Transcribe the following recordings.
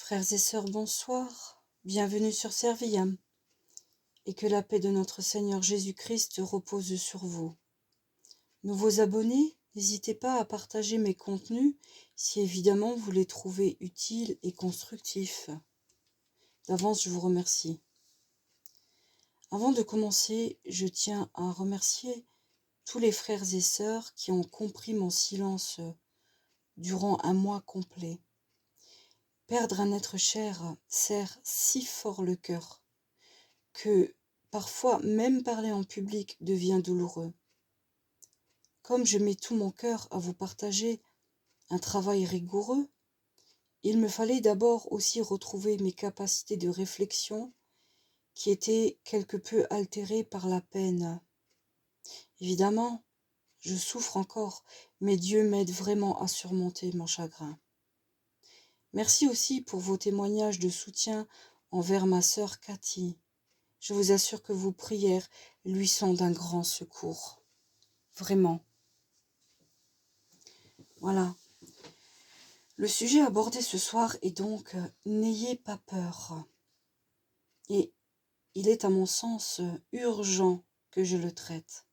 Frères et sœurs, bonsoir. Bienvenue sur Serviam, et que la paix de notre Seigneur Jésus-Christ repose sur vous. Nouveaux abonnés, n'hésitez pas à partager mes contenus si évidemment vous les trouvez utiles et constructifs. D'avance, je vous remercie. Avant de commencer, je tiens à remercier tous les frères et sœurs qui ont compris mon silence durant un mois complet. Perdre un être cher serre si fort le cœur que parfois même parler en public devient douloureux. Comme je mets tout mon cœur à vous partager un travail rigoureux, il me fallait d'abord aussi retrouver mes capacités de réflexion qui étaient quelque peu altérées par la peine. Évidemment, je souffre encore, mais Dieu m'aide vraiment à surmonter mon chagrin. Merci aussi pour vos témoignages de soutien envers ma sœur Cathy. Je vous assure que vos prières lui sont d'un grand secours. Vraiment. Voilà. Le sujet abordé ce soir est donc « N'ayez pas peur ». Et il est à mon sens urgent que je le traite.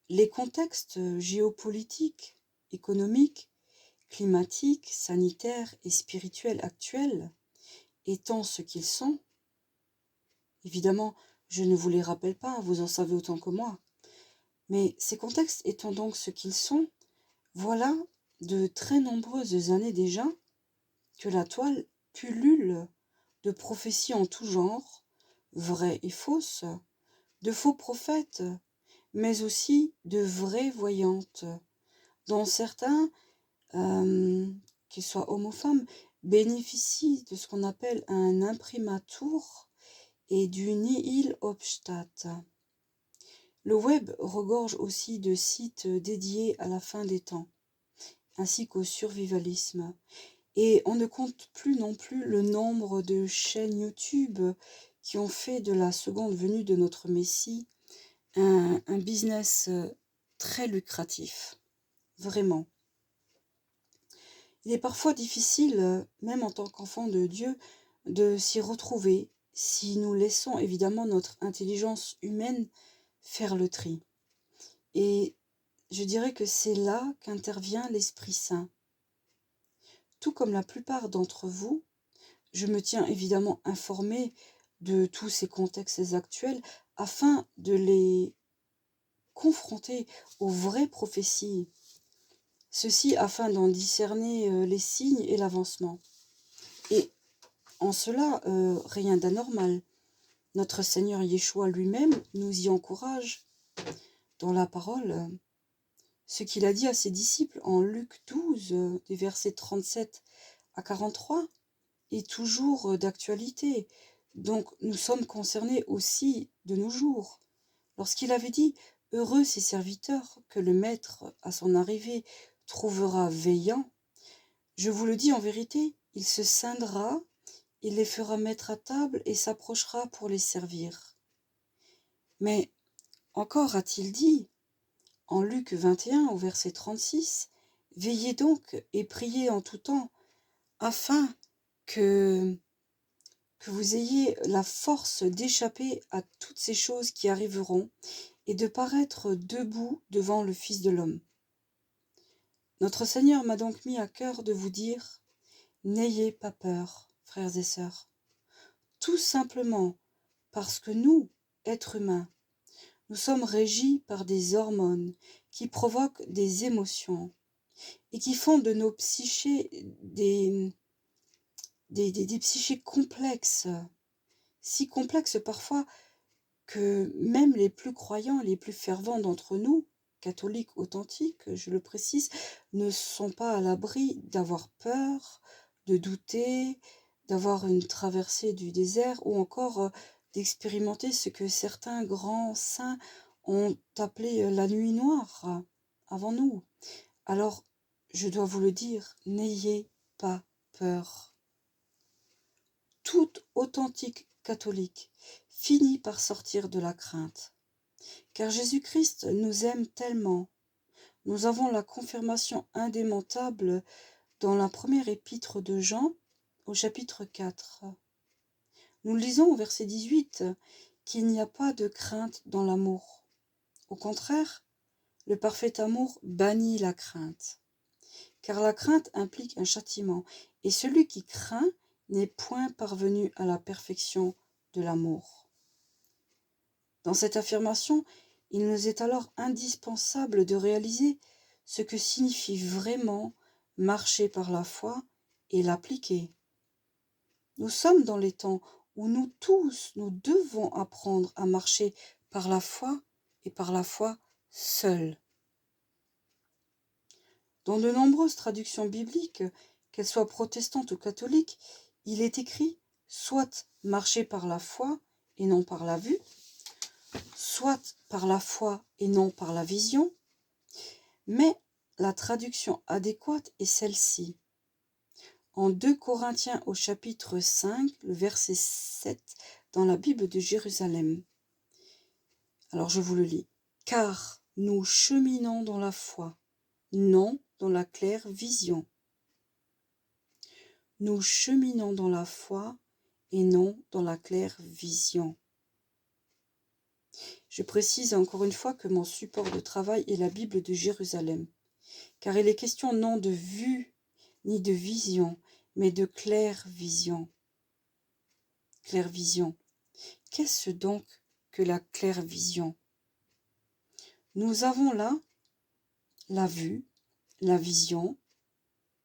Les contextes géopolitiques, économiques, climatiques, sanitaires et spirituels actuels étant ce qu'ils sont, évidemment, je ne vous les rappelle pas, vous en savez autant que moi, mais ces contextes étant donc ce qu'ils sont, voilà de très nombreuses années déjà que la toile pullule de prophéties en tout genre, vraies et fausses, de faux prophètes, mais aussi de vraies voyantes, dont certains, qu'ils soient hommes ou femmes, bénéficient de ce qu'on appelle un imprimatur et du nihil obstat. Le web regorge aussi de sites dédiés à la fin des temps, ainsi qu'au survivalisme. Et on ne compte plus non plus le nombre de chaînes YouTube qui ont fait de la seconde venue de notre Messie un business très lucratif. Vraiment. Il est parfois difficile, même en tant qu'enfant de Dieu, de s'y retrouver si nous laissons évidemment notre intelligence humaine faire le tri. Et je dirais que c'est là qu'intervient l'Esprit Saint. Tout comme la plupart d'entre vous, je me tiens évidemment informée de tous ces contextes actuels afin de les confronter aux vraies prophéties. Ceci afin d'en discerner les signes et l'avancement. Et en cela, rien d'anormal. Notre Seigneur Yeshua lui-même nous y encourage dans la parole. Ce qu'il a dit à ses disciples en Luc 12, des versets 37 à 43, est toujours d'actualité. Donc nous sommes concernés aussi de nos jours. Lorsqu'il avait dit « Heureux ces serviteurs que le Maître, à son arrivée, trouvera veillant », je vous le dis en vérité, il se scindra, il les fera mettre à table et s'approchera pour les servir. Mais encore a-t-il dit, en Luc 21 au verset 36, « Veillez donc et priez en tout temps, afin que vous ayez la force d'échapper à toutes ces choses qui arriveront et de paraître debout devant le Fils de l'homme. » Notre Seigneur m'a donc mis à cœur de vous dire, n'ayez pas peur, frères et sœurs, tout simplement parce que nous, êtres humains, nous sommes régis par des hormones qui provoquent des émotions et qui font de nos psychés des psychés complexes, si complexes parfois que même les plus croyants, les plus fervents d'entre nous, catholiques authentiques, je le précise, ne sont pas à l'abri d'avoir peur, de douter, d'avoir une traversée du désert ou encore d'expérimenter ce que certains grands saints ont appelé la nuit noire avant nous. Alors, je dois vous le dire, n'ayez pas peur. Tout authentique catholique finit par sortir de la crainte. Car Jésus-Christ nous aime tellement. Nous avons la confirmation indémentable dans la première épître de Jean, au chapitre 4. Nous lisons au verset 18 qu'il n'y a pas de crainte dans l'amour. Au contraire, le parfait amour bannit la crainte, car la crainte implique un châtiment, et celui qui craint n'est point parvenu à la perfection de l'amour. Dans cette affirmation, il nous est alors indispensable de réaliser ce que signifie vraiment marcher par la foi et l'appliquer. Nous sommes dans les temps où nous tous, nous devons apprendre à marcher par la foi et par la foi seule. Dans de nombreuses traductions bibliques, qu'elles soient protestantes ou catholiques, il est écrit soit marcher par la foi et non par la vue, soit par la foi et non par la vision, mais la traduction adéquate est celle-ci. En 2 Corinthiens au chapitre 5, le verset 7, dans la Bible de Jérusalem. Alors je vous le lis. « Car nous cheminons dans la foi, non dans la claire vision. » Nous cheminons dans la foi et non dans la claire vision. Je précise encore une fois que mon support de travail est la Bible de Jérusalem, car il est question non de vue ni de vision, mais de claire vision. Claire vision. Qu'est-ce donc que la claire vision? Nous avons là la vue, la vision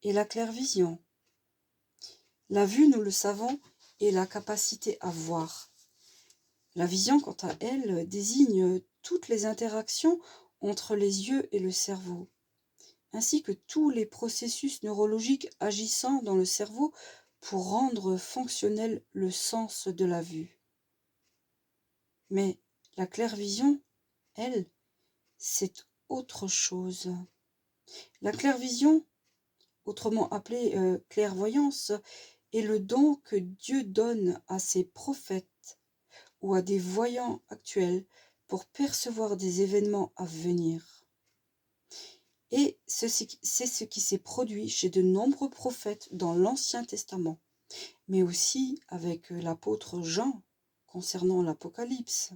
et la claire vision. La vue, nous le savons, est la capacité à voir. La vision, quant à elle, désigne toutes les interactions entre les yeux et le cerveau, ainsi que tous les processus neurologiques agissant dans le cerveau pour rendre fonctionnel le sens de la vue. Mais la clairvision, elle, c'est autre chose. La clairvision, autrement appelée clairvoyance, est le don que Dieu donne à ses prophètes ou à des voyants actuels pour percevoir des événements à venir. Et c'est ce qui s'est produit chez de nombreux prophètes dans l'Ancien Testament, mais aussi avec l'apôtre Jean concernant l'Apocalypse,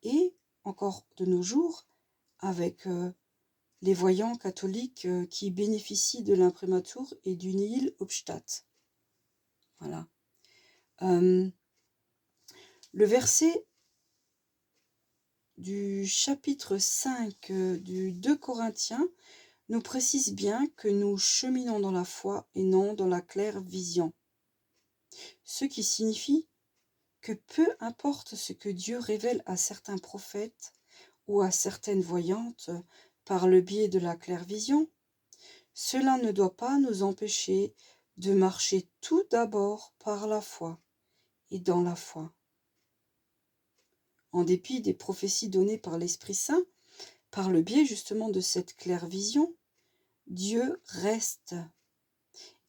et encore de nos jours avec les voyants catholiques qui bénéficient de l'imprimatur et du nihil obstat. Voilà. Le verset du chapitre 5 du 2 Corinthiens nous précise bien que nous cheminons dans la foi et non dans la claire vision. Ce qui signifie que peu importe ce que Dieu révèle à certains prophètes ou à certaines voyantes par le biais de la claire vision, cela ne doit pas nous empêcher de marcher tout d'abord par la foi et dans la foi. En dépit des prophéties données par l'Esprit Saint, par le biais justement de cette claire vision, Dieu reste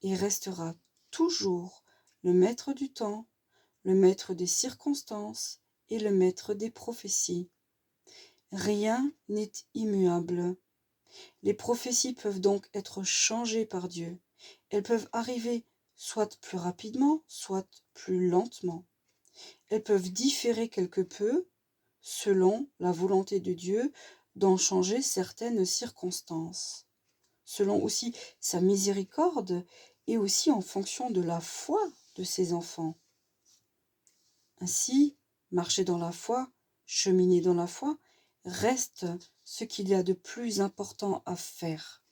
et restera toujours le maître du temps, le maître des circonstances et le maître des prophéties. Rien n'est immuable. Les prophéties peuvent donc être changées par Dieu. Elles peuvent arriver soit plus rapidement, soit plus lentement. Elles peuvent différer quelque peu, selon la volonté de Dieu, d'en changer certaines circonstances, selon aussi sa miséricorde et aussi en fonction de la foi de ses enfants. Ainsi, marcher dans la foi, cheminer dans la foi, reste ce qu'il y a de plus important à faire.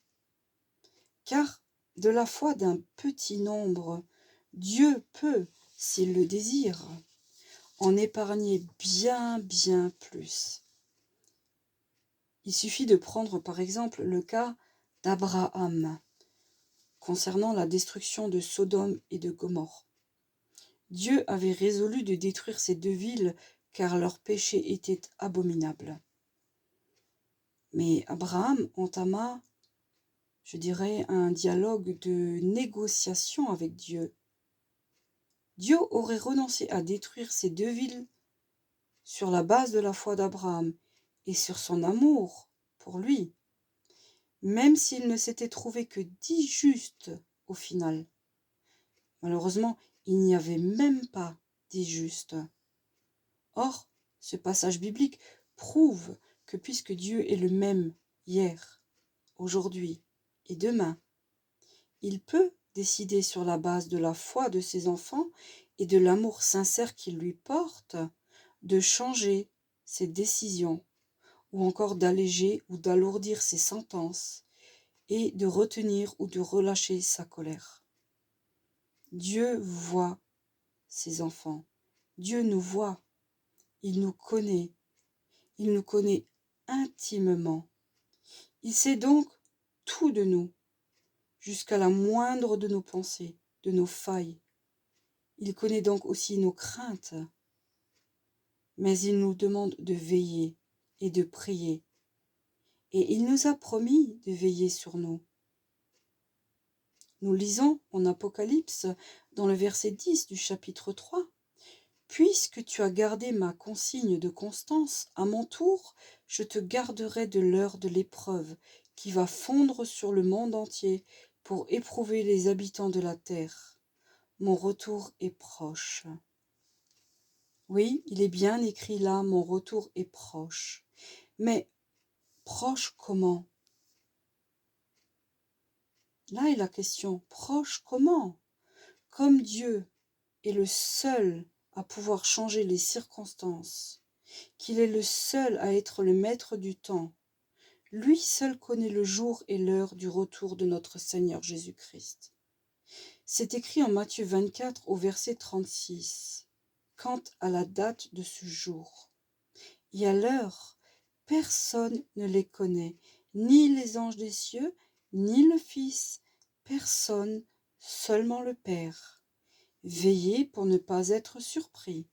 Car de la foi d'un petit nombre, Dieu peut, s'il le désire, en épargner bien plus. Il suffit de prendre par exemple le cas d'Abraham, concernant la destruction de Sodome et de Gomorrhe. Dieu avait résolu de détruire ces deux villes car leur péché était abominable. Mais Abraham entama, je dirais, un dialogue de négociation avec Dieu. Dieu aurait renoncé à détruire ces deux villes sur la base de la foi d'Abraham et sur son amour pour lui, même s'il ne s'était trouvé que 10 justes au final. Malheureusement, il n'y avait même pas des justes. Or, ce passage biblique prouve que puisque Dieu est le même hier, aujourd'hui et demain, il peut décider sur la base de la foi de ses enfants et de l'amour sincère qu'il lui porte de changer ses décisions ou encore d'alléger ou d'alourdir ses sentences et de retenir ou de relâcher sa colère. Dieu voit ses enfants. Dieu nous voit. Il nous connaît. Il nous connaît intimement. Il sait donc tout de nous, jusqu'à la moindre de nos pensées, de nos failles. Il connaît donc aussi nos craintes. Mais il nous demande de veiller et de prier. Et il nous a promis de veiller sur nous. Nous lisons en Apocalypse, dans le verset 10 du chapitre 3, « Puisque tu as gardé ma consigne de constance, à mon tour, je te garderai de l'heure de l'épreuve, qui va fondre sur le monde entier pour éprouver les habitants de la terre. Mon retour est proche. » Oui, il est bien écrit là, mon retour est proche. Mais proche comment? Là est la question, proche comment? Comme Dieu est le seul à pouvoir changer les circonstances, qu'il est le seul à être le maître du temps, lui seul connaît le jour et l'heure du retour de notre Seigneur Jésus-Christ. C'est écrit en Matthieu 24 au verset 36. Quant à la date de ce jour et à l'heure, personne ne les connaît, ni les anges des cieux, ni le Fils, personne, seulement le Père. Veillez pour ne pas être surpris.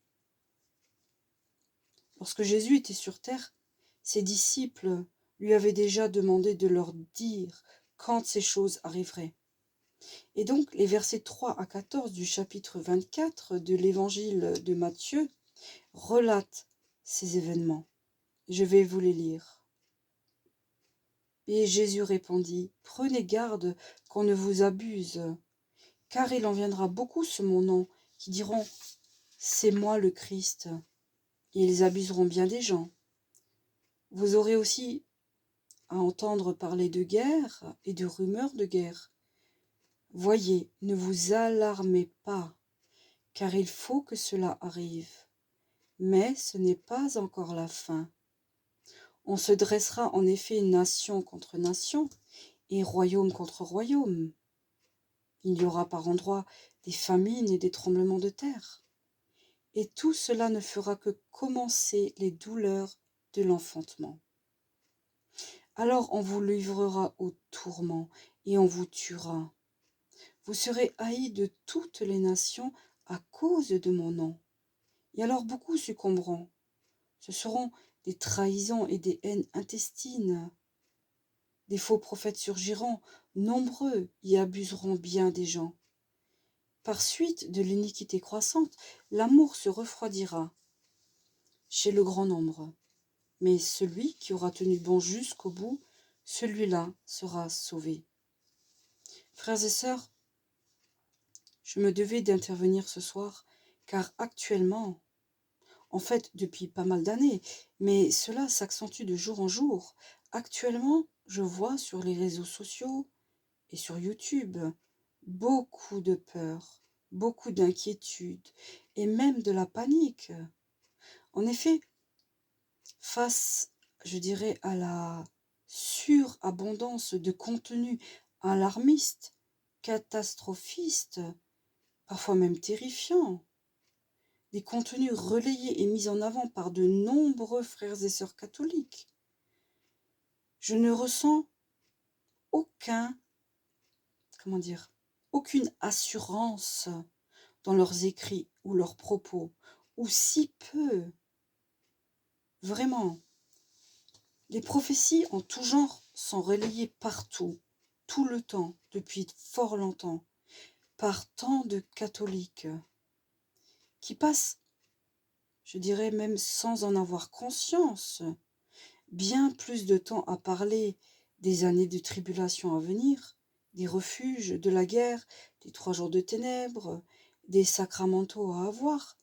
Lorsque Jésus était sur terre, ses disciples lui avaient déjà demandé de leur dire quand ces choses arriveraient. Et donc, les versets 3 à 14 du chapitre 24 de l'évangile de Matthieu relatent ces événements. Je vais vous les lire. Et Jésus répondit, « Prenez garde qu'on ne vous abuse, car il en viendra beaucoup sous mon nom, qui diront, c'est moi le Christ, et ils abuseront bien des gens. Vous aurez aussi à entendre parler de guerre et de rumeurs de guerre. Voyez, ne vous alarmez pas, car il faut que cela arrive. Mais ce n'est pas encore la fin. On se dressera en effet nation contre nation et royaume contre royaume. Il y aura par endroits des famines et des tremblements de terre. Et tout cela ne fera que commencer les douleurs de l'enfantement. Alors on vous livrera au tourment et on vous tuera. Vous serez haïs de toutes les nations à cause de mon nom. Et alors beaucoup succomberont. Ce seront des trahisons et des haines intestines. Des faux prophètes surgiront, nombreux y abuseront bien des gens. Par suite de l'iniquité croissante, l'amour se refroidira chez le grand nombre. Mais celui qui aura tenu bon jusqu'au bout, celui-là sera sauvé. Frères et sœurs, je me devais d'intervenir ce soir, car actuellement, en fait depuis pas mal d'années, mais cela s'accentue de jour en jour. Actuellement, je vois sur les réseaux sociaux et sur YouTube beaucoup de peur, beaucoup d'inquiétude et même de la panique. En effet, face, je dirais, à la surabondance de contenus alarmistes, catastrophistes, parfois même terrifiants, des contenus relayés et mis en avant par de nombreux frères et sœurs catholiques, je ne ressens aucune assurance dans leurs écrits ou leurs propos, ou si peu. Vraiment, les prophéties en tout genre sont relayées partout, tout le temps, depuis fort longtemps, par tant de catholiques qui passent, je dirais même sans en avoir conscience, bien plus de temps à parler des années de tribulation à venir des refuges, de la guerre, des 3 jours de ténèbres, des sacramentaux à avoir.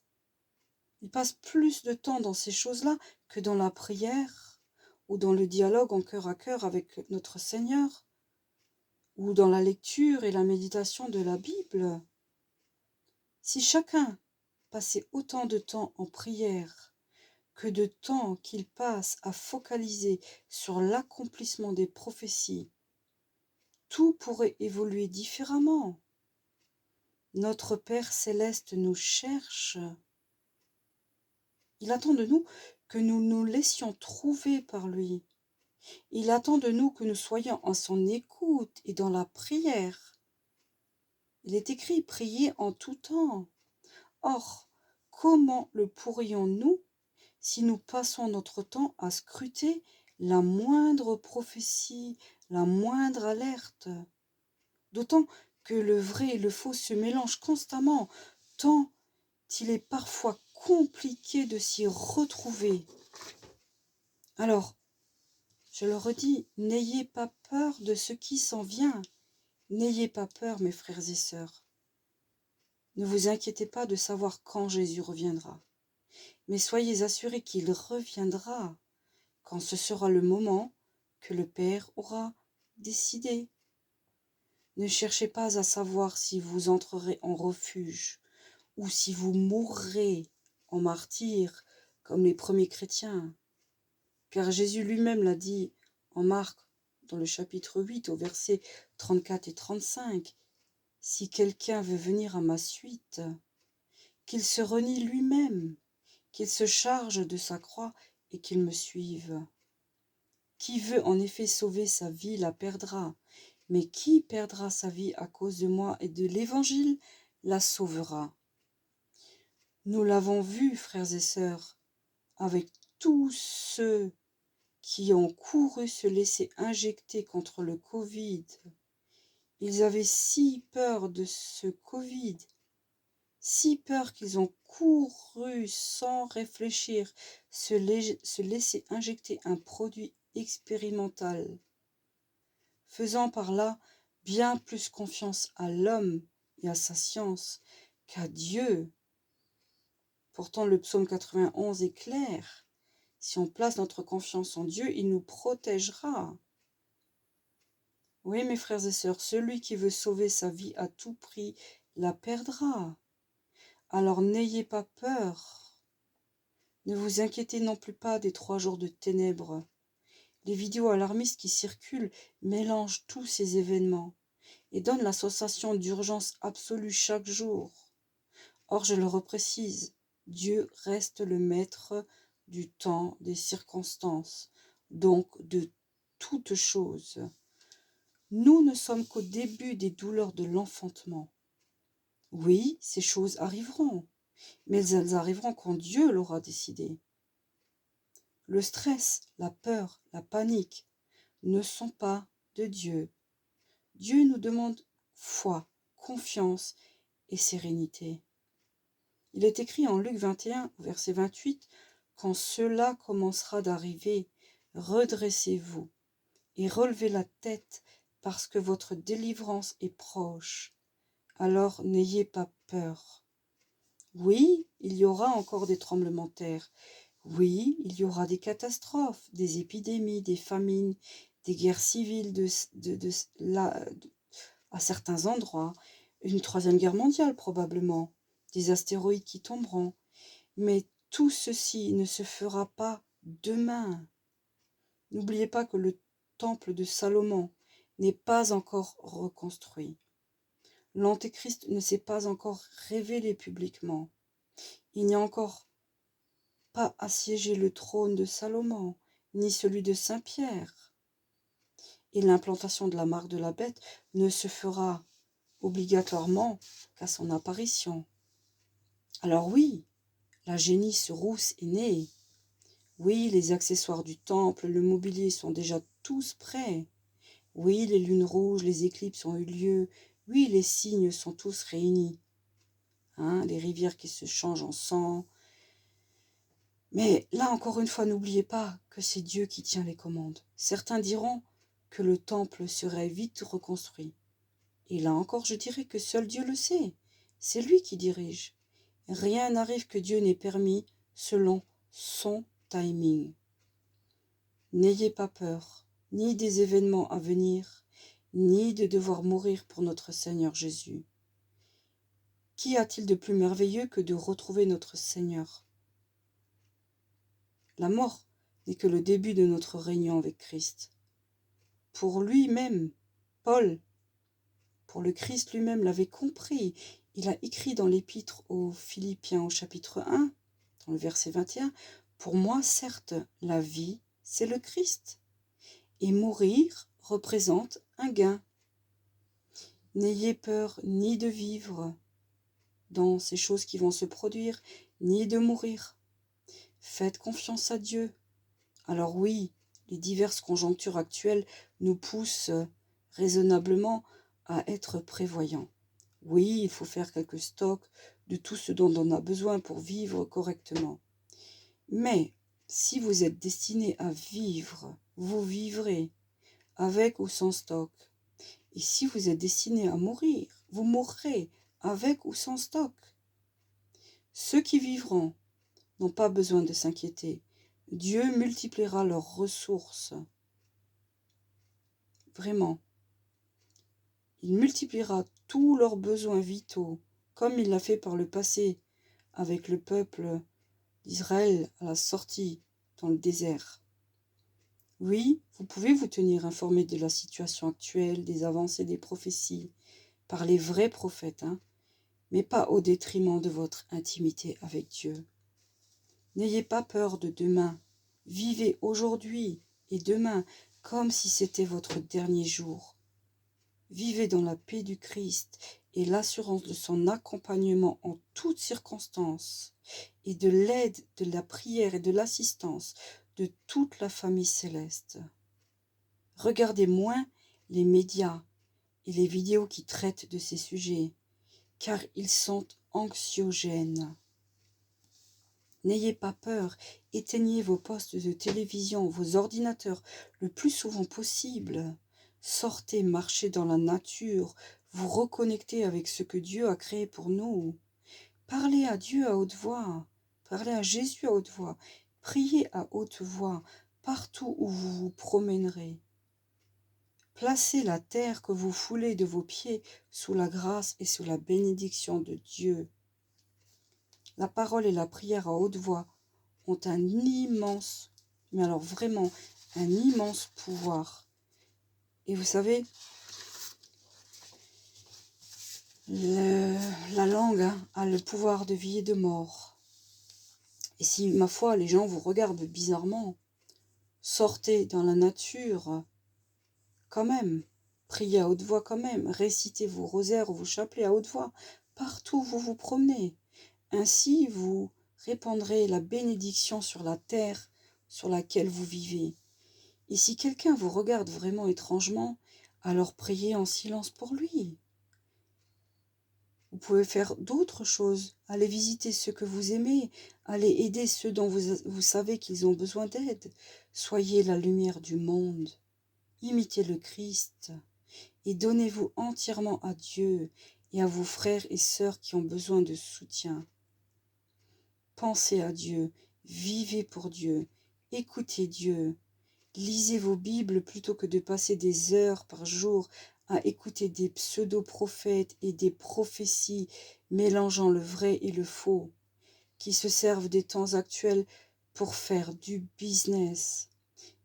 Il passe plus de temps dans ces choses-là que dans la prière ou dans le dialogue en cœur à cœur avec notre Seigneur ou dans la lecture et la méditation de la Bible. Si chacun passait autant de temps en prière que de temps qu'il passe à focaliser sur l'accomplissement des prophéties, tout pourrait évoluer différemment. Notre Père céleste nous cherche. Il attend de nous que nous nous laissions trouver par lui. Il attend de nous que nous soyons en son écoute et dans la prière. Il est écrit « Priez en tout temps ». Or, comment le pourrions-nous si nous passons notre temps à scruter la moindre prophétie, la moindre alerte? D'autant que le vrai et le faux se mélangent constamment, tant il est parfois compliqué de s'y retrouver. Alors, je le redis, n'ayez pas peur de ce qui s'en vient. N'ayez pas peur, mes frères et sœurs. Ne vous inquiétez pas de savoir quand Jésus reviendra. Mais soyez assurés qu'il reviendra quand ce sera le moment que le Père aura décidé. Ne cherchez pas à savoir si vous entrerez en refuge ou si vous mourrez en martyr comme les premiers chrétiens. Car Jésus lui-même l'a dit en Marc, dans le chapitre 8, au verset 34 et 35, « Si quelqu'un veut venir à ma suite, qu'il se renie lui-même, qu'il se charge de sa croix et qu'il me suive. Qui veut en effet sauver sa vie la perdra, mais qui perdra sa vie à cause de moi et de l'Évangile la sauvera. » Nous l'avons vu, frères et sœurs, avec tous ceux qui ont couru se laisser injecter contre le Covid. Ils avaient si peur de ce Covid, si peur qu'ils ont couru sans réfléchir, se laisser injecter un produit expérimental, faisant par là bien plus confiance à l'homme et à sa science qu'à Dieu. Pourtant, le psaume 91 est clair. Si on place notre confiance en Dieu, il nous protégera. Oui, mes frères et sœurs, celui qui veut sauver sa vie à tout prix la perdra. Alors n'ayez pas peur. Ne vous inquiétez non plus pas des 3 jours de ténèbres. Les vidéos alarmistes qui circulent mélangent tous ces événements et donnent la sensation d'urgence absolue chaque jour. Or, je le reprécise, Dieu reste le maître du temps, des circonstances, donc de toutes choses. Nous ne sommes qu'au début des douleurs de l'enfantement. Oui, ces choses arriveront, mais elles arriveront quand Dieu l'aura décidé. Le stress, la peur, la panique ne sont pas de Dieu. Dieu nous demande foi, confiance et sérénité. Il est écrit en Luc 21, verset 28, « Quand cela commencera d'arriver, redressez-vous et relevez la tête parce que votre délivrance est proche. Alors n'ayez pas peur. » Oui, il y aura encore des tremblements de terre. Oui, il y aura des catastrophes, des épidémies, des famines, des guerres civiles à certains endroits, une 3e guerre mondiale probablement, des astéroïdes qui tomberont. Mais tout ceci ne se fera pas demain. N'oubliez pas que le temple de Salomon n'est pas encore reconstruit. L'Antéchrist ne s'est pas encore révélé publiquement. Il n'y a encore pas assiégé le trône de Salomon, ni celui de Saint-Pierre. Et l'implantation de la marque de la bête ne se fera obligatoirement qu'à son apparition. Alors oui, la génisse rousse est née. Oui, les accessoires du temple, le mobilier sont déjà tous prêts. Oui, les lunes rouges, les éclipses ont eu lieu. Oui, les signes sont tous réunis. Les rivières qui se changent en sang. Mais là, encore une fois, n'oubliez pas que c'est Dieu qui tient les commandes. Certains diront que le temple serait vite reconstruit. Et là encore, je dirais que seul Dieu le sait. C'est lui qui dirige. Rien n'arrive que Dieu n'ait permis selon son timing. N'ayez pas peur, ni des événements à venir, ni de devoir mourir pour notre Seigneur Jésus. Qu'y a-t-il de plus merveilleux que de retrouver notre Seigneur? La mort n'est que le début de notre réunion avec Christ. Pour lui-même, Paul, pour le Christ lui-même l'avait compris. Il a écrit dans l'épître aux Philippiens au chapitre 1, dans le verset 21, « Pour moi, certes, la vie, c'est le Christ, et mourir représente un gain. N'ayez peur ni de vivre dans ces choses qui vont se produire, ni de mourir. Faites confiance à Dieu. » Alors oui, les diverses conjonctures actuelles nous poussent raisonnablement à être prévoyants. Oui, il faut faire quelques stocks de tout ce dont on a besoin pour vivre correctement. Mais si vous êtes destiné à vivre, vous vivrez avec ou sans stock. Et si vous êtes destiné à mourir, vous mourrez avec ou sans stock. Ceux qui vivront n'ont pas besoin de s'inquiéter. Dieu multipliera leurs ressources. Vraiment. Il multipliera tous leurs besoins vitaux, comme il l'a fait par le passé avec le peuple d'Israël à la sortie dans le désert. Oui, vous pouvez vous tenir informé de la situation actuelle, des avancées des prophéties, par les vrais prophètes, mais pas au détriment de votre intimité avec Dieu. N'ayez pas peur de demain. Vivez aujourd'hui et demain comme si c'était votre dernier jour. Vivez dans la paix du Christ et l'assurance de son accompagnement en toutes circonstances et de l'aide, de la prière et de l'assistance de toute la famille céleste. Regardez moins les médias et les vidéos qui traitent de ces sujets, car ils sont anxiogènes. N'ayez pas peur, éteignez vos postes de télévision, vos ordinateurs le plus souvent possible. Sortez, marchez dans la nature, vous reconnectez avec ce que Dieu a créé pour nous. Parlez à Dieu à haute voix, parlez à Jésus à haute voix, priez à haute voix partout où vous vous promènerez. Placez la terre que vous foulez de vos pieds sous la grâce et sous la bénédiction de Dieu. La parole et la prière à haute voix ont un immense, mais alors vraiment un immense pouvoir. Et vous savez, la langue a le pouvoir de vie et de mort. Et si, ma foi, les gens vous regardent bizarrement, sortez dans la nature quand même, priez à haute voix quand même, récitez vos rosaires ou vos chapelets à haute voix, partout où vous vous promenez. Ainsi, vous répandrez la bénédiction sur la terre sur laquelle vous vivez. Et si quelqu'un vous regarde vraiment étrangement, alors priez en silence pour lui. Vous pouvez faire d'autres choses, aller visiter ceux que vous aimez, aller aider ceux dont vous savez qu'ils ont besoin d'aide. Soyez la lumière du monde, imitez le Christ et donnez-vous entièrement à Dieu et à vos frères et sœurs qui ont besoin de soutien. Pensez à Dieu, vivez pour Dieu, écoutez Dieu. Lisez vos Bibles plutôt que de passer des heures par jour à écouter des pseudo-prophètes et des prophéties mélangeant le vrai et le faux, qui se servent des temps actuels pour faire du business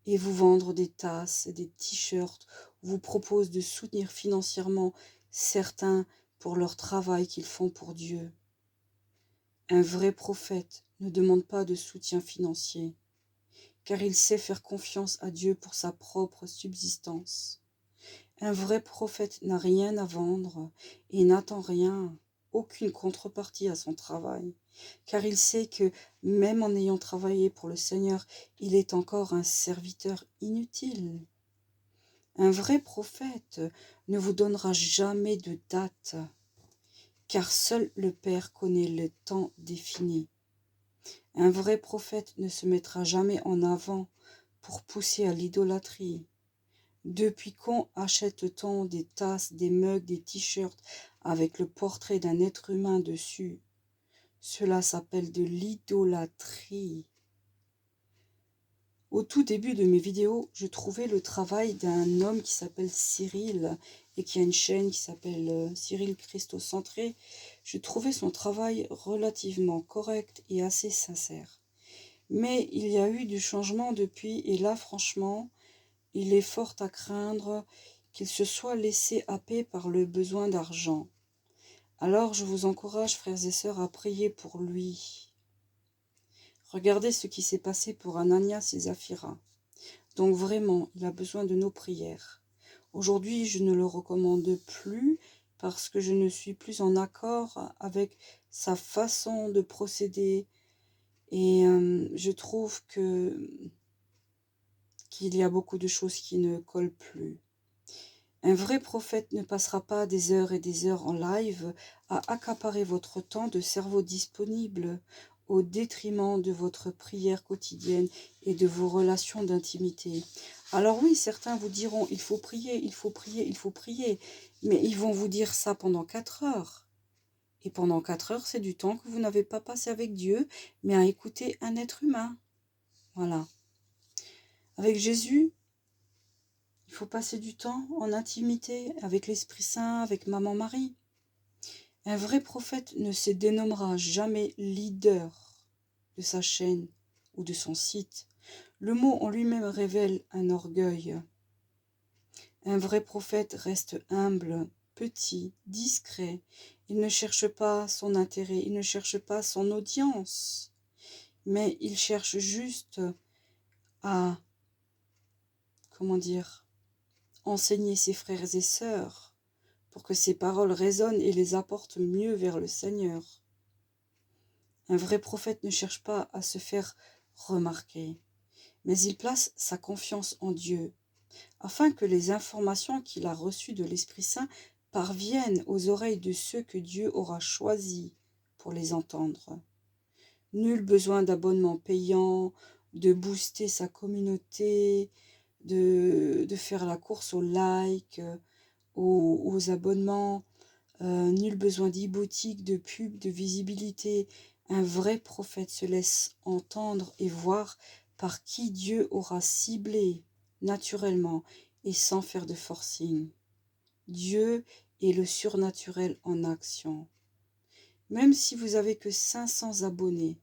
et vous vendre des tasses et des t-shirts, vous proposent de soutenir financièrement certains pour leur travail qu'ils font pour Dieu. Un vrai prophète ne demande pas de soutien financier, car il sait faire confiance à Dieu pour sa propre subsistance. Un vrai prophète n'a rien à vendre et n'attend rien, aucune contrepartie à son travail, car il sait que, même en ayant travaillé pour le Seigneur, il est encore un serviteur inutile. Un vrai prophète ne vous donnera jamais de date, car seul le Père connaît le temps défini. Un vrai prophète ne se mettra jamais en avant pour pousser à l'idolâtrie. Depuis quand achète-t-on des tasses, des mugs, des t-shirts avec le portrait d'un être humain dessus? Cela s'appelle de l'idolâtrie. Au tout début de mes vidéos, je trouvais le travail d'un homme qui s'appelle Cyril et qui a une chaîne qui s'appelle Cyril Christocentré. Je trouvais son travail relativement correct et assez sincère. Mais il y a eu du changement depuis et là, franchement, il est fort à craindre qu'il se soit laissé happer par le besoin d'argent. Alors je vous encourage, frères et sœurs, à prier pour lui. Regardez ce qui s'est passé pour Ananias et Saphira. Donc vraiment, il a besoin de nos prières. Aujourd'hui, je ne le recommande plus parce que je ne suis plus en accord avec sa façon de procéder. Et je trouve qu'il y a beaucoup de choses qui ne collent plus. Un vrai prophète ne passera pas des heures et des heures en live à accaparer votre temps de cerveau disponible au détriment de votre prière quotidienne et de vos relations d'intimité. Alors oui, certains vous diront, il faut prier, il faut prier, il faut prier, mais ils vont vous dire ça pendant 4 heures. Et pendant 4 heures, c'est du temps que vous n'avez pas passé avec Dieu, mais à écouter un être humain. Voilà. Avec Jésus, il faut passer du temps en intimité avec l'Esprit Saint, avec Maman Marie. Un vrai prophète ne se dénommera jamais leader de sa chaîne ou de son site. Le mot en lui-même révèle un orgueil. Un vrai prophète reste humble, petit, discret. Il ne cherche pas son intérêt, il ne cherche pas son audience, mais il cherche juste à, enseigner ses frères et sœurs pour que ses paroles résonnent et les apportent mieux vers le Seigneur. Un vrai prophète ne cherche pas à se faire remarquer, mais il place sa confiance en Dieu, afin que les informations qu'il a reçues de l'Esprit Saint parviennent aux oreilles de ceux que Dieu aura choisis pour les entendre. Nul besoin d'abonnement payant, de booster sa communauté, de faire la course aux likes, aux abonnements, nul besoin d'e-boutique, de pub, de visibilité. Un vrai prophète se laisse entendre et voir par qui Dieu aura ciblé naturellement et sans faire de forcing. Dieu est le surnaturel en action. Même si vous avez que 500 abonnés,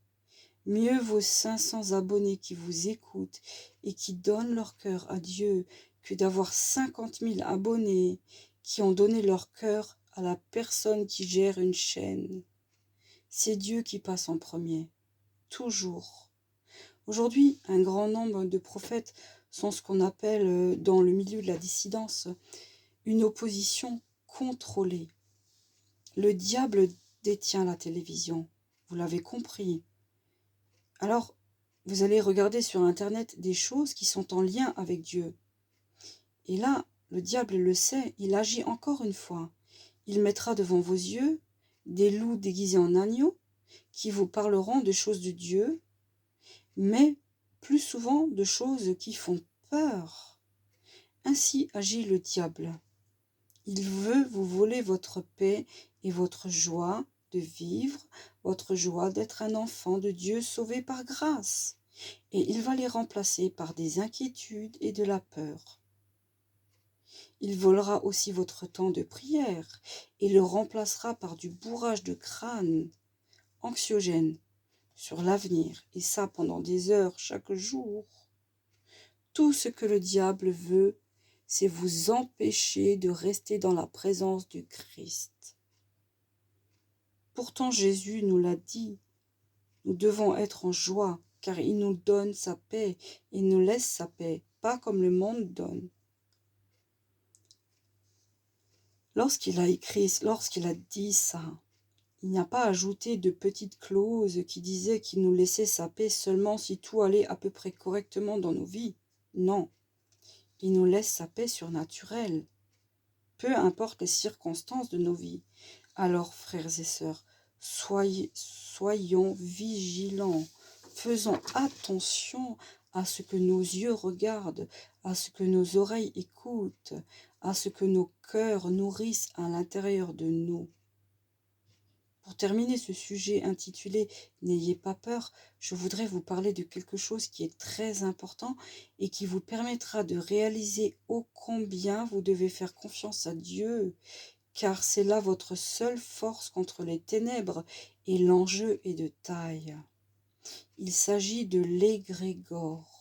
mieux vaut 500 abonnés qui vous écoutent et qui donnent leur cœur à Dieu que d'avoir 50 000 abonnés qui ont donné leur cœur à la personne qui gère une chaîne. C'est Dieu qui passe en premier, toujours. Aujourd'hui, un grand nombre de prophètes sont ce qu'on appelle dans le milieu de la dissidence une opposition contrôlée. Le diable détient la télévision, vous l'avez compris. Alors, vous allez regarder sur Internet des choses qui sont en lien avec Dieu. Et là, le diable le sait, il agit encore une fois. Il mettra devant vos yeux des loups déguisés en agneaux qui vous parleront de choses de Dieu, mais plus souvent de choses qui font peur. Ainsi agit le diable. Il veut vous voler votre paix et votre joie de vivre, votre joie d'être un enfant de Dieu sauvé par grâce. Et il va les remplacer par des inquiétudes et de la peur. Il volera aussi votre temps de prière et le remplacera par du bourrage de crâne anxiogène sur l'avenir, et ça pendant des heures chaque jour. Tout ce que le diable veut, c'est vous empêcher de rester dans la présence du Christ. Pourtant Jésus nous l'a dit, nous devons être en joie, car il nous donne sa paix, il nous laisse sa paix, pas comme le monde donne. Lorsqu'il a dit ça, il n'a pas ajouté de petites clauses qui disaient qu'il nous laissait sa paix seulement si tout allait à peu près correctement dans nos vies. Non, il nous laisse sa paix surnaturelle, peu importe les circonstances de nos vies. Alors, frères et sœurs, soyons vigilants, faisons attention à ce que nos yeux regardent, à ce que nos oreilles écoutent, à ce que nos cœurs nourrissent à l'intérieur de nous. Pour terminer ce sujet intitulé « N'ayez pas peur », je voudrais vous parler de quelque chose qui est très important et qui vous permettra de réaliser ô combien vous devez faire confiance à Dieu, car c'est là votre seule force contre les ténèbres et l'enjeu est de taille. Il s'agit de l'égrégore.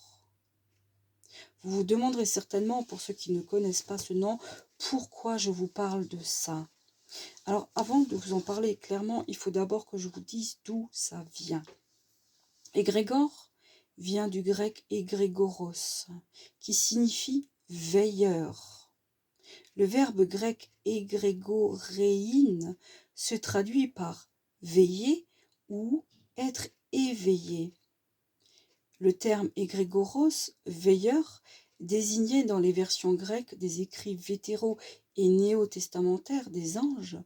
Vous vous demanderez certainement, pour ceux qui ne connaissent pas ce nom, pourquoi je vous parle de ça. Alors, avant de vous en parler clairement, il faut d'abord que je vous dise d'où ça vient. Égrégore vient du grec égrégoros, qui signifie veilleur. Le verbe grec égrégorein se traduit par veiller ou être éveillé. Le terme égrégoros, veilleur, désignait dans les versions grecques des écrits vétéraux et néo-testamentaires des anges,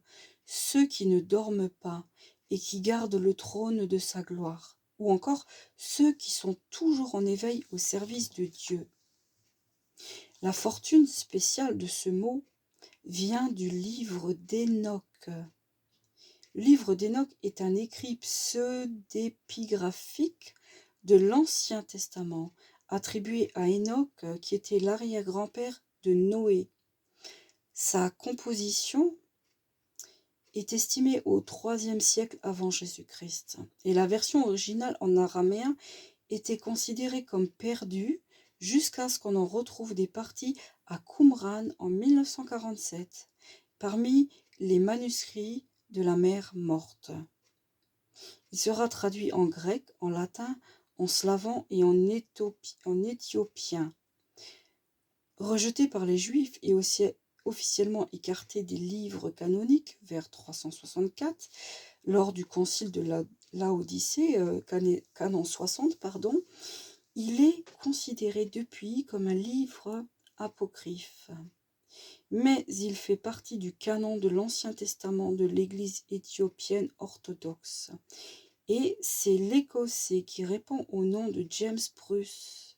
ceux qui ne dorment pas et qui gardent le trône de sa gloire, ou encore ceux qui sont toujours en éveil au service de Dieu. La fortune spéciale de ce mot vient du livre d'Hénoch. Le livre d'Hénoch est un écrit pseudépigraphique de l'Ancien Testament, attribué à Hénoch, qui était l'arrière-grand-père de Noé. Sa composition est estimée au IIIe siècle avant Jésus-Christ, et la version originale en araméen était considérée comme perdue jusqu'à ce qu'on en retrouve des parties à Qumran en 1947, parmi les manuscrits de la mer Morte. Il sera traduit en grec, en latin, en slavan et en éthiopien. Rejeté par les Juifs et aussi officiellement écarté des livres canoniques vers 364, lors du concile de Laodicée, canon 60, il est considéré depuis comme un livre apocryphe. Mais il fait partie du canon de l'Ancien Testament de l'Église éthiopienne orthodoxe. Et c'est l'Écossais qui répond au nom de James Bruce,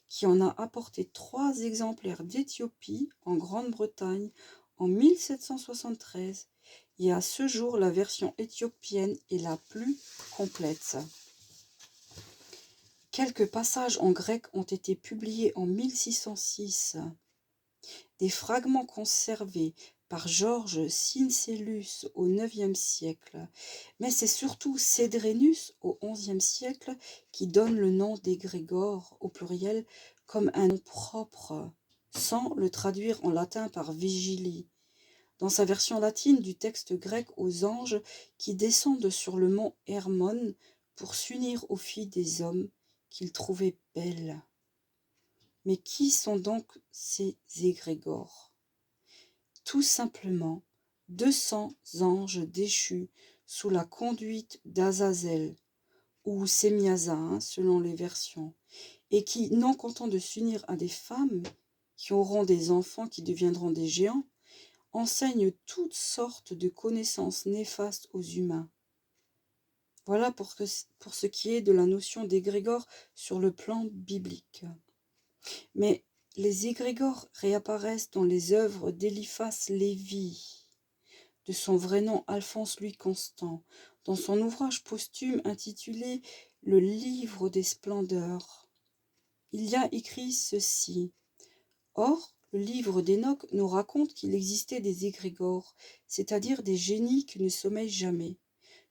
qui en a apporté 3 exemplaires d'Éthiopie en Grande-Bretagne en 1773. Et à ce jour, la version éthiopienne est la plus complète. Quelques passages en grec ont été publiés en 1606. Des fragments conservés par Georges Syncellus au IXe siècle, mais c'est surtout Cédrénus au XIe siècle qui donne le nom d'égrégore au pluriel comme un nom propre, sans le traduire en latin par Vigili. Dans sa version latine du texte grec aux anges qui descendent sur le mont Hermon pour s'unir aux filles des hommes qu'ils trouvaient belles. Mais qui sont donc ces égrégores ? Tout simplement 200 anges déchus sous la conduite d'Azazel, ou Sémiasa, selon les versions, et qui, non content de s'unir à des femmes qui auront des enfants qui deviendront des géants, enseignent toutes sortes de connaissances néfastes aux humains. Voilà pour ce qui est de la notion d'égrégore sur le plan biblique. Mais les égrégores réapparaissent dans les œuvres d'Eliphas Lévi, de son vrai nom Alphonse Louis Constant, dans son ouvrage posthume intitulé « Le livre des splendeurs ». Il y a écrit ceci. Or, le livre d'Hénoch nous raconte qu'il existait des égrégores, c'est-à-dire des génies qui ne sommeillent jamais,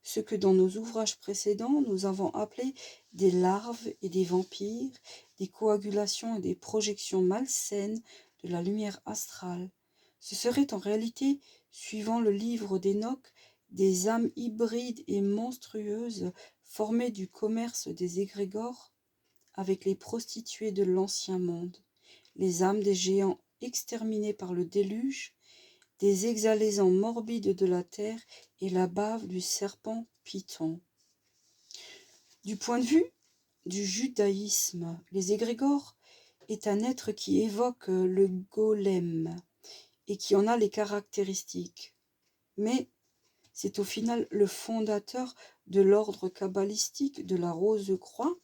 ce que dans nos ouvrages précédents nous avons appelé des larves et des vampires, des coagulations et des projections malsaines de la lumière astrale. Ce serait en réalité, suivant le livre d'Hénoch, des âmes hybrides et monstrueuses formées du commerce des égrégores avec les prostituées de l'ancien monde, les âmes des géants exterminés par le déluge, des exhalaisons morbides de la terre et la bave du serpent Python. Du point de vue du judaïsme, les égrégores est un être qui évoque le golem et qui en a les caractéristiques. Mais c'est au final le fondateur de l'ordre kabbalistique de la Rose-Croix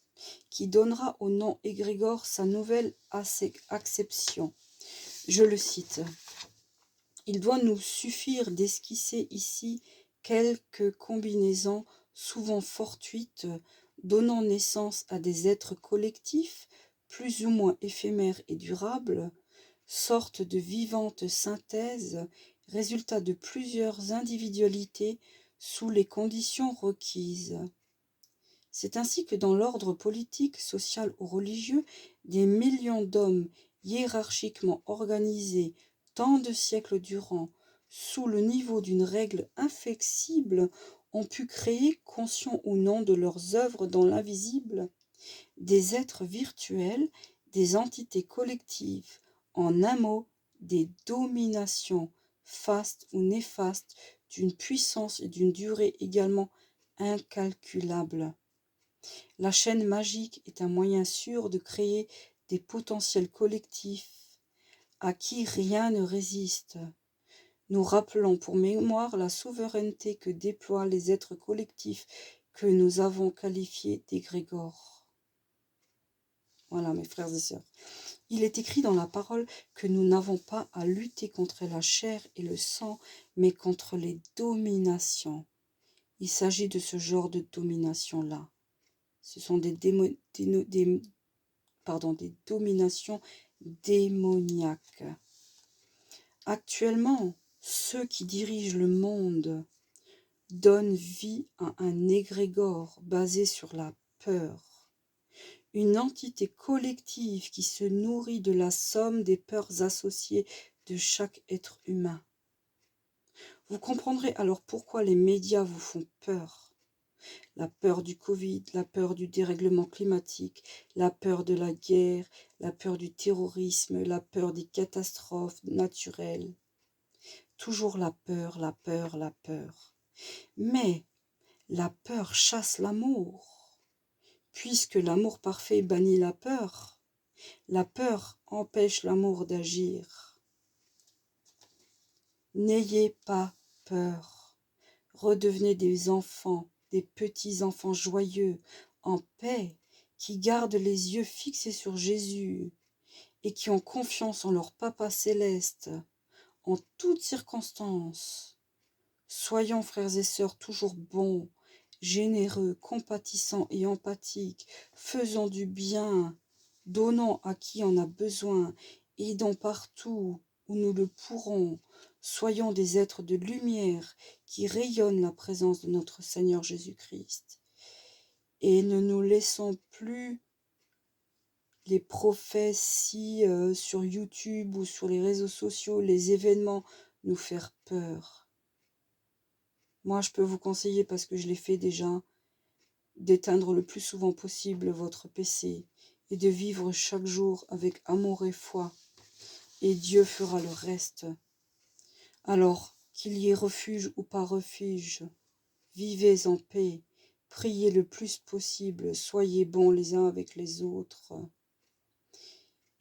qui donnera au nom égrégore sa nouvelle acception. Je le cite. Il doit nous suffire d'esquisser ici quelques combinaisons souvent fortuites, donnant naissance à des êtres collectifs, plus ou moins éphémères et durables, sorte de vivante synthèse, résultat de plusieurs individualités sous les conditions requises. C'est ainsi que dans l'ordre politique, social ou religieux, des millions d'hommes hiérarchiquement organisés tant de siècles durant, sous le niveau d'une règle inflexible, ont pu créer, conscients ou non de leurs œuvres dans l'invisible, des êtres virtuels, des entités collectives, en un mot, des dominations, fastes ou néfastes, d'une puissance et d'une durée également incalculables. La chaîne magique est un moyen sûr de créer des potentiels collectifs à qui rien ne résiste. Nous rappelons pour mémoire la souveraineté que déploient les êtres collectifs que nous avons qualifiés d'égrégores. Voilà, mes frères et sœurs. Il est écrit dans la parole que nous n'avons pas à lutter contre la chair et le sang, mais contre les dominations. Il s'agit de ce genre de domination-là. Ce sont des dominations démoniaques. Actuellement, ceux qui dirigent le monde donnent vie à un égrégore basé sur la peur, une entité collective qui se nourrit de la somme des peurs associées de chaque être humain. Vous comprendrez alors pourquoi les médias vous font peur. La peur du Covid, la peur du dérèglement climatique, la peur de la guerre, la peur du terrorisme, la peur des catastrophes naturelles. Toujours la peur, la peur, la peur. Mais la peur chasse l'amour. Puisque l'amour parfait bannit la peur empêche l'amour d'agir. N'ayez pas peur. Redevenez des enfants, des petits-enfants joyeux, en paix, qui gardent les yeux fixés sur Jésus et qui ont confiance en leur Papa céleste, en toutes circonstances. Soyons, frères et sœurs, toujours bons, généreux, compatissants et empathiques, faisant du bien, donnant à qui en a besoin, aidant partout où nous le pourrons. Soyons des êtres de lumière qui rayonnent la présence de notre Seigneur Jésus-Christ. Et ne nous laissons plus les prophéties sur YouTube ou sur les réseaux sociaux, les événements, nous faire peur. Moi, je peux vous conseiller, parce que je l'ai fait déjà, d'éteindre le plus souvent possible votre PC et de vivre chaque jour avec amour et foi. Et Dieu fera le reste. Alors, qu'il y ait refuge ou pas refuge, vivez en paix, priez le plus possible, soyez bons les uns avec les autres.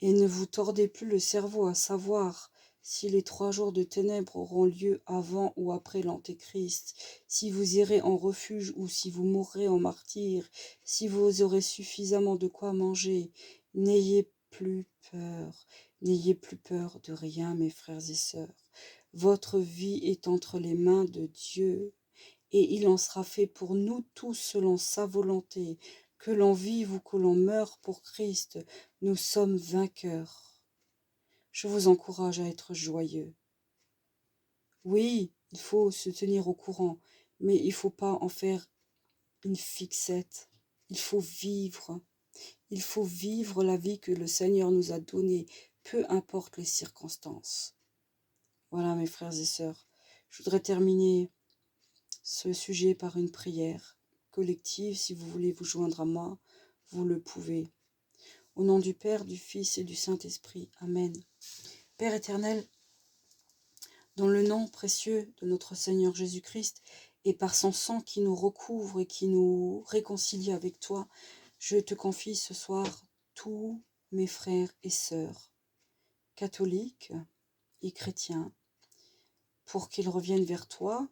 Et ne vous tordez plus le cerveau à savoir si les 3 jours de ténèbres auront lieu avant ou après l'Antéchrist, si vous irez en refuge ou si vous mourrez en martyr, si vous aurez suffisamment de quoi manger. N'ayez plus peur de rien, mes frères et sœurs. Votre vie est entre les mains de Dieu, et il en sera fait pour nous tous selon sa volonté. Que l'on vive ou que l'on meure pour Christ, nous sommes vainqueurs. Je vous encourage à être joyeux. Oui, il faut se tenir au courant, mais il ne faut pas en faire une fixette. Il faut vivre. Il faut vivre la vie que le Seigneur nous a donnée, peu importe les circonstances. Voilà, mes frères et sœurs. Je voudrais terminer ce sujet par une prière collective. Si vous voulez vous joindre à moi, vous le pouvez. Au nom du Père, du Fils et du Saint-Esprit. Amen. Père éternel, dans le nom précieux de notre Seigneur Jésus-Christ et par son sang qui nous recouvre et qui nous réconcilie avec toi, je te confie ce soir tous mes frères et sœurs, catholiques et chrétiens, pour qu'ils reviennent vers toi,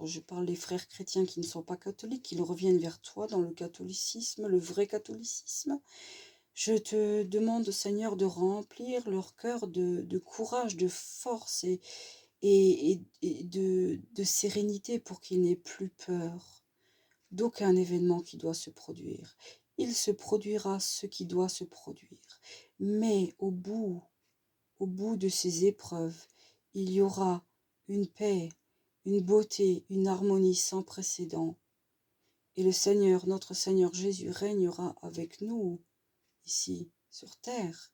autres, je parle des frères chrétiens qui ne sont pas catholiques, qu'ils reviennent vers toi dans le catholicisme, le vrai catholicisme. Je te demande, Seigneur, de remplir leur cœur de courage, de force et de sérénité pour qu'ils n'aient plus peur d'aucun événement qui doit se produire. Il se produira ce qui doit se produire. Mais au bout de ces épreuves, il y aura une paix, une beauté, une harmonie sans précédent. Et le Seigneur, notre Seigneur Jésus, régnera avec nous, ici, sur terre.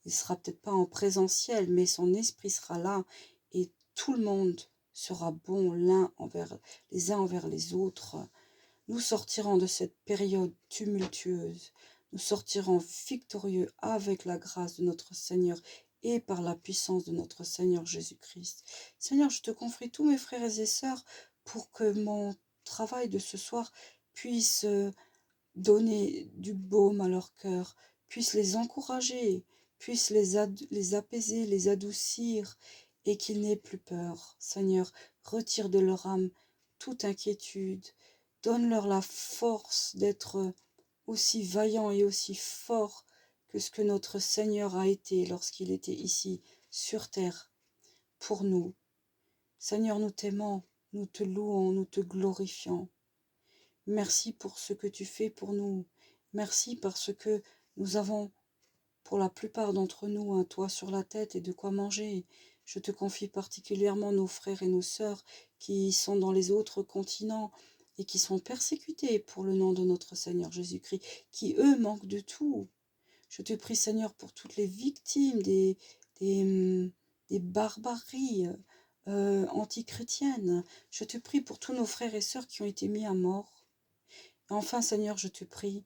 Il sera peut-être pas en présentiel, mais son esprit sera là et tout le monde sera bon les uns envers les autres. Nous sortirons de cette période tumultueuse. Nous sortirons victorieux avec la grâce de notre Seigneur et par la puissance de notre Seigneur Jésus-Christ. Seigneur, je te confie tous mes frères et sœurs pour que mon travail de ce soir puisse donner du baume à leur cœur, puisse les encourager, puisse les apaiser, les adoucir, et qu'ils n'aient plus peur. Seigneur, retire de leur âme toute inquiétude, donne-leur la force d'être aussi vaillants et aussi forts que ce que notre Seigneur a été lorsqu'il était ici, sur terre, pour nous. Seigneur, nous t'aimons, nous te louons, nous te glorifions. Merci pour ce que tu fais pour nous. Merci parce que nous avons, pour la plupart d'entre nous, un toit sur la tête et de quoi manger. Je te confie particulièrement nos frères et nos sœurs qui sont dans les autres continents et qui sont persécutés pour le nom de notre Seigneur Jésus-Christ, qui eux manquent de tout. Je te prie, Seigneur, pour toutes les victimes des barbaries antichrétiennes. Je te prie pour tous nos frères et sœurs qui ont été mis à mort. Et enfin, Seigneur, je te prie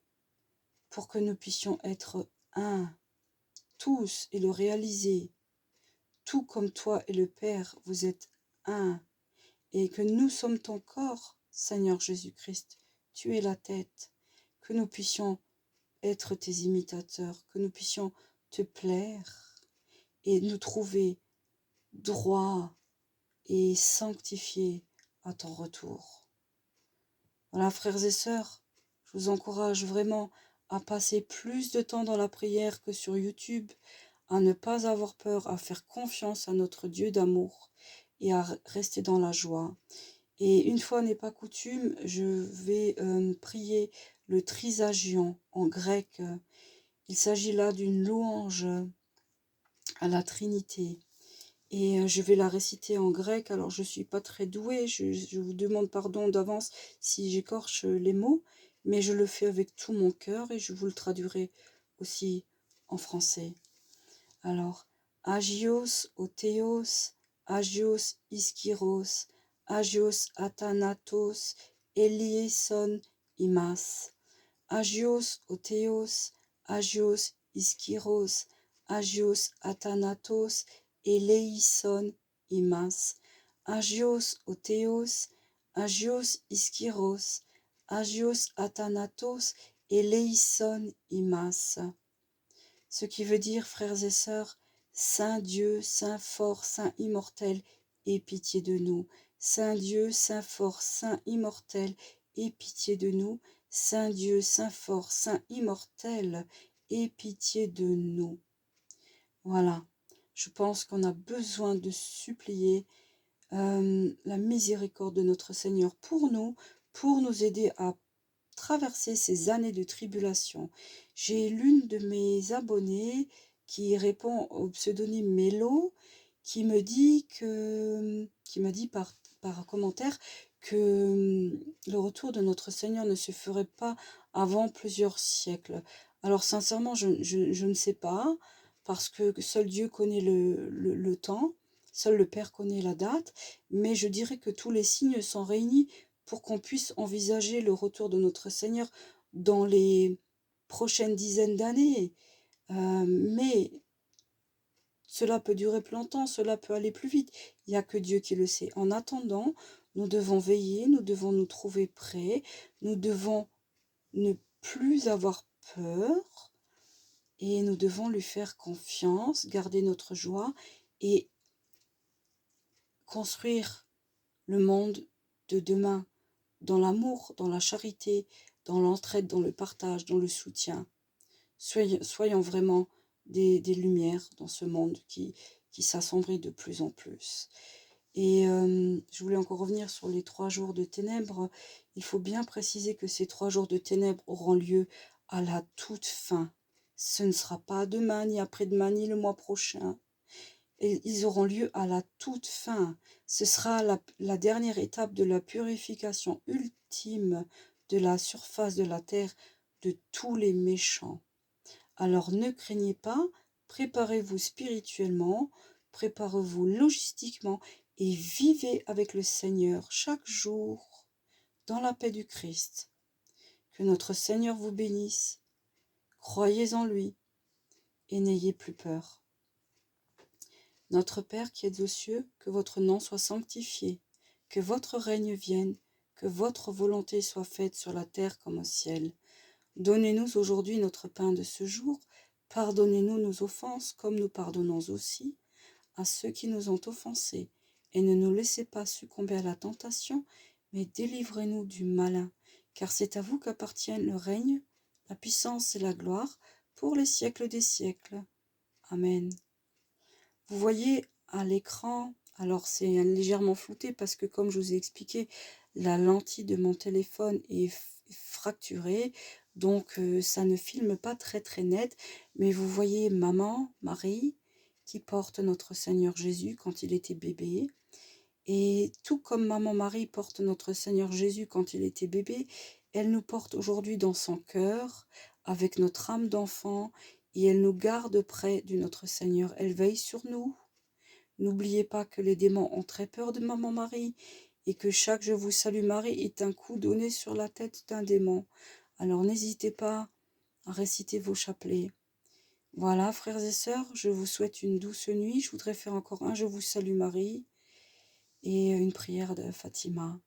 pour que nous puissions être un, tous, et le réaliser, tout comme toi et le Père, vous êtes un, et que nous sommes ton corps, Seigneur Jésus-Christ, tu es la tête, que nous puissions être tes imitateurs, que nous puissions te plaire et nous trouver droits et sanctifiés à ton retour. Voilà, frères et sœurs, je vous encourage vraiment à passer plus de temps dans la prière que sur YouTube, à ne pas avoir peur, à faire confiance à notre Dieu d'amour et à rester dans la joie. Et une fois n'est pas coutume, je vais prier le trisagion en grec. Il s'agit là d'une louange à la Trinité. Et je vais la réciter en grec. Alors je ne suis pas très douée, je vous demande pardon d'avance si j'écorche les mots, mais je le fais avec tout mon cœur et je vous le traduirai aussi en français. Alors, Agios Otheos, Agios Iskiros, Agios Athanatos, Elieson Imas, Agios Otheos, Agios Iskiros, Agios Athanatos, Eleison Imas, Agios Otheos, Agios Iskiros, Agios Athanatos, Eleison Imas. Ce qui veut dire, frères et sœurs, Saint Dieu, Saint fort, Saint immortel, aie pitié de nous. Saint Dieu, Saint fort, Saint immortel, aie pitié de nous. Saint Dieu, Saint fort, Saint immortel, aie pitié de nous. Voilà, je pense qu'on a besoin de supplier la miséricorde de notre Seigneur pour nous aider à traverser ces années de tribulation. J'ai l'une de mes abonnées qui répond au pseudonyme Mélo, qui m'a dit par commentaire que le retour de notre Seigneur ne se ferait pas avant plusieurs siècles. Alors sincèrement, je ne sais pas, parce que seul Dieu connaît le temps, seul le Père connaît la date, mais je dirais que tous les signes sont réunis pour qu'on puisse envisager le retour de notre Seigneur dans les prochaines dizaines d'années. Mais cela peut durer plus longtemps, cela peut aller plus vite. Il n'y a que Dieu qui le sait. En attendant, nous devons veiller, nous devons nous trouver prêts, nous devons ne plus avoir peur et nous devons lui faire confiance, garder notre joie et construire le monde de demain, dans l'amour, dans la charité, dans l'entraide, dans le partage, dans le soutien. Soyons vraiment des lumières dans ce monde qui s'assombrit de plus en plus. Et je voulais encore revenir sur les 3 jours de ténèbres. Il faut bien préciser que ces 3 jours de ténèbres auront lieu à la toute fin. Ce ne sera pas demain, ni après-demain, ni le mois prochain. Et ils auront lieu à la toute fin. Ce sera la dernière étape de la purification ultime de la surface de la terre de tous les méchants. Alors ne craignez pas, préparez-vous spirituellement, préparez-vous logistiquement et vivez avec le Seigneur chaque jour dans la paix du Christ. Que notre Seigneur vous bénisse, croyez en lui et n'ayez plus peur. Notre Père qui êtes aux cieux, que votre nom soit sanctifié, que votre règne vienne, que votre volonté soit faite sur la terre comme au ciel. Donnez-nous aujourd'hui notre pain de ce jour. Pardonnez-nous nos offenses, comme nous pardonnons aussi à ceux qui nous ont offensés. Et ne nous laissez pas succomber à la tentation, mais délivrez-nous du malin. Car c'est à vous qu'appartiennent le règne, la puissance et la gloire, pour les siècles des siècles. Amen. Vous voyez à l'écran, alors c'est légèrement flouté parce que comme je vous ai expliqué, la lentille de mon téléphone est fracturée, donc ça ne filme pas très net, mais vous voyez maman, Marie, qui porte notre Seigneur Jésus quand il était bébé, et tout comme maman Marie porte notre Seigneur Jésus quand il était bébé, elle nous porte aujourd'hui dans son cœur, avec notre âme d'enfant, et elle nous garde près de notre Seigneur, elle veille sur nous. N'oubliez pas que les démons ont très peur de maman Marie, et que chaque Je vous salue Marie est un coup donné sur la tête d'un démon. Alors n'hésitez pas à réciter vos chapelets. Voilà, frères et sœurs, je vous souhaite une douce nuit. Je voudrais faire encore un Je vous salue Marie et une prière de Fatima.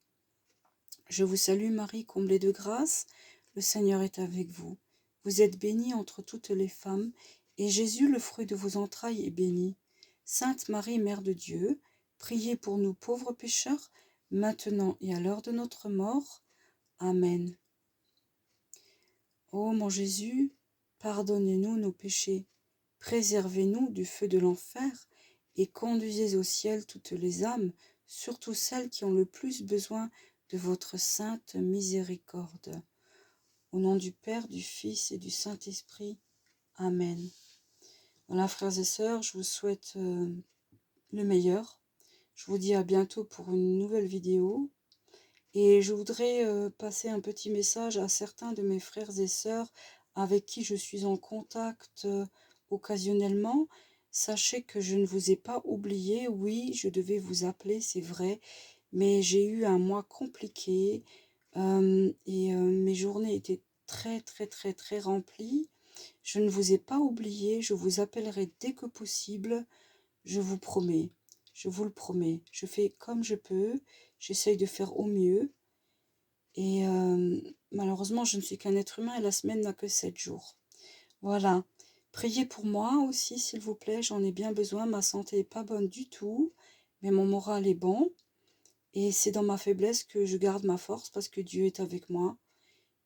Je vous salue Marie, comblée de grâce, le Seigneur est avec vous. Vous êtes bénie entre toutes les femmes, et Jésus, le fruit de vos entrailles, est béni. Sainte Marie, Mère de Dieu, priez pour nous pauvres pécheurs, maintenant et à l'heure de notre mort. Amen. Ô mon Jésus, pardonnez-nous nos péchés, préservez-nous du feu de l'enfer, et conduisez au ciel toutes les âmes, surtout celles qui ont le plus besoin de votre sainte miséricorde. Au nom du Père, du Fils et du Saint-Esprit. Amen. Voilà, frères et sœurs, je vous souhaite le meilleur. Je vous dis à bientôt pour une nouvelle vidéo. Et je voudrais passer un petit message à certains de mes frères et sœurs avec qui je suis en contact occasionnellement. Sachez que je ne vous ai pas oublié. Oui, je devais vous appeler, c'est vrai. Mais j'ai eu un mois compliqué et mes journées étaient très remplies. Je ne vous ai pas oublié. Je vous appellerai dès que possible. Je vous promets. Je vous le promets. Je fais comme je peux. J'essaye de faire au mieux. Et malheureusement, je ne suis qu'un être humain et la semaine n'a que 7 jours. Voilà. Priez pour moi aussi, s'il vous plaît. J'en ai bien besoin. Ma santé n'est pas bonne du tout. Mais mon moral est bon. Et c'est dans ma faiblesse que je garde ma force parce que Dieu est avec moi.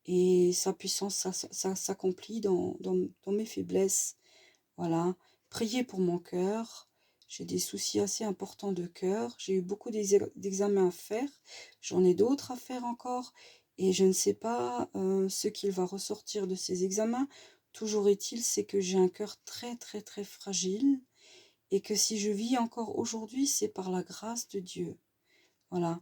Et sa puissance, ça s'accomplit dans mes faiblesses. Voilà. Priez pour mon cœur. J'ai des soucis assez importants de cœur. J'ai eu beaucoup d'examens à faire. J'en ai d'autres à faire encore. Et je ne sais pas ce qu'il va ressortir de ces examens. Toujours est-il, c'est que j'ai un cœur très fragile. Et que si je vis encore aujourd'hui, c'est par la grâce de Dieu. Voilà.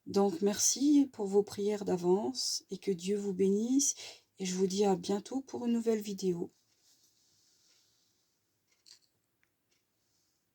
Donc merci pour vos prières d'avance et que Dieu vous bénisse. Et je vous dis à bientôt pour une nouvelle vidéo.